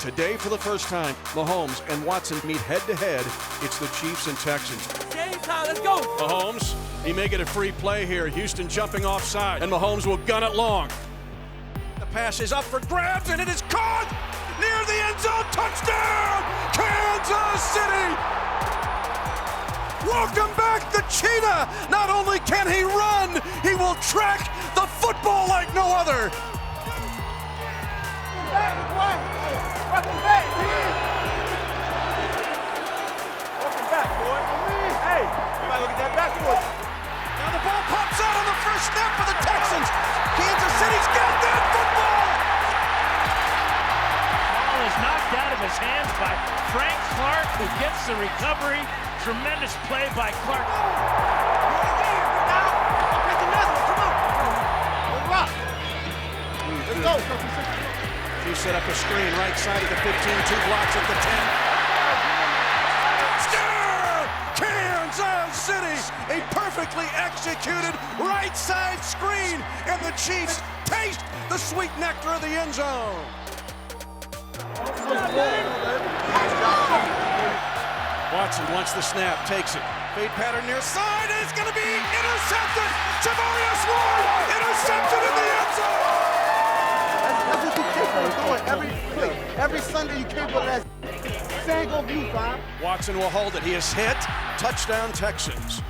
Today, for the first time, Mahomes and Watson meet head-to-head. It's the Chiefs and Texans. Game time, let's go! Mahomes, he may get a free play here. Houston jumping offside, and Mahomes will gun it long. The pass is up for grabs, and it is caught near the end zone. Touchdown, Kansas City! Welcome back, the Cheetah! Not only can he run, he will track the football like no other. Welcome back, boy. Hey, you might look at that backwards. Now the ball pops out on the first snap for the Texans. Kansas City's got that football! Ball is knocked out of his hands by Frank Clark, who gets the recovery. Tremendous play by Clark. Let's go. He set up a screen right side of the 15, 2 blocks at the 10. Kansas City, a perfectly executed right side screen, and the Chiefs taste the sweet nectar of the end zone. Watson wants the snap, takes it. Fade pattern near side, and it's going to be intercepted. Javarius Ward intercepted in the end zone. That's what you capable of doing every Sunday. You capable of that. Same go view, Bob. Watson will hold it. He is hit. Touchdown, Texans.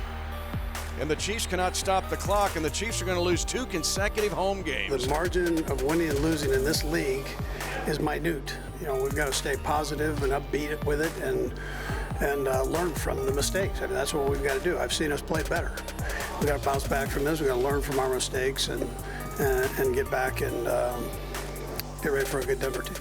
And the Chiefs cannot stop the clock, and the Chiefs are going to lose 2 consecutive home games. The margin of winning and losing in this league is minute. You know, we've got to stay positive and upbeat with it and learn from the mistakes. I mean, that's what we've got to do. I've seen us play better. We've got to bounce back from this. We've got to learn from our mistakes and get back and get ready for a good Denver team.